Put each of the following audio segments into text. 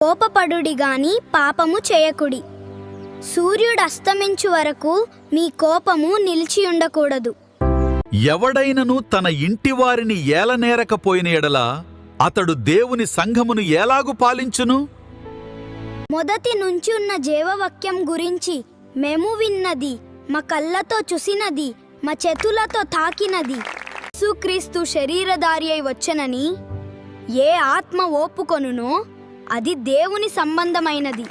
కోపపడుడి గాని పాపము చేయకుడి. సూర్యుడు అస్తమించు వరకు మీ కోపము నిలిచి ఉండకూడదు. ఎవడైనను తన ఇంటివారిని ఏలనేరకపోయిన ఎడల అతడు దేవుని సంఘమును ఎలాగు పాలించును? మొదటి నుంచి ఉన్న జీవవాక్యం గురించి మేము విన్నది, మా కళ్ళతో చూసినది, మా చేతులతో తాకినది, యేసుక్రీస్తు శరీరధారి అయి వచ్చెనని ఏ ఆత్మ ఒప్పుకొనునో అది దేవుని సంబంధమైనది.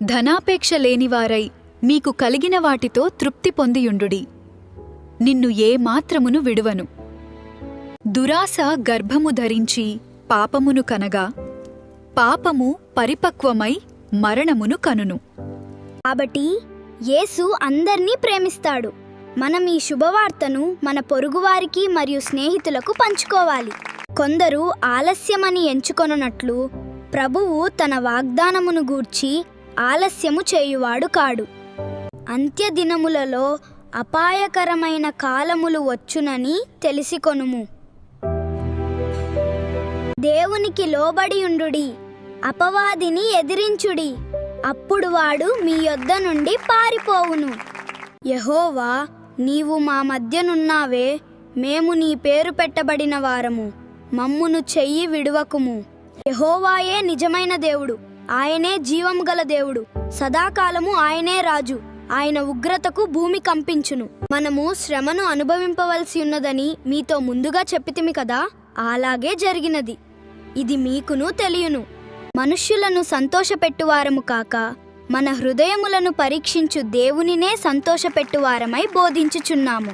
ధనాపేక్ష లేనివారై మీకు కలిగిన వాటితో తృప్తి పొందియుండుడి. నిన్ను ఏ మాత్రమును విడువను. దురాశ గర్భము ధరించి పాపమును కనగా పాపము పరిపక్వమై మరణమును కనును. కాబట్టి యేసు అందర్నీ ప్రేమిస్తాడు. మనం ఈ శుభవార్తను మన పొరుగువారికి మరియు స్నేహితులకు పంచుకోవాలి. కొందరు ఆలస్యమని ఎంచుకొనున్నట్లు ప్రభువు తన వాగ్దానమును గూర్చి ఆలస్యము చేయువాడు కాడు. అంత్యదినములలో అపాయకరమైన కాలములు వచ్చునని తెలిసికొనుము. దేవునికి లోబడియుండుడి, అపవాదిని ఎదిరించుడి, అప్పుడు వాడు మీ యొద్ద నుండి పారిపోవును. యెహోవా, నీవు మా మధ్యనున్నావే, మేము నీ పేరు పెట్టబడిన వారము, మమ్మును చెయ్యి విడువకుము. యెహోవాయే నిజమైన దేవుడు, ఆయనే జీవము గల దేవుడు, సదాకాలము ఆయనే రాజు. ఆయన ఉగ్రతకు భూమి కంపించును. మనము శ్రమను అనుభవింపవలసి ఉన్నదని మీతో ముందుగా చెప్పితిమి కదా, అలాగే జరిగినది. ఇది మీకును తెలియను. మనుష్యులను సంతోషపెట్టువారము కాక మన హృదయములను పరీక్షించు దేవునినే సంతోషపెట్టువారమై బోధించుచున్నాము.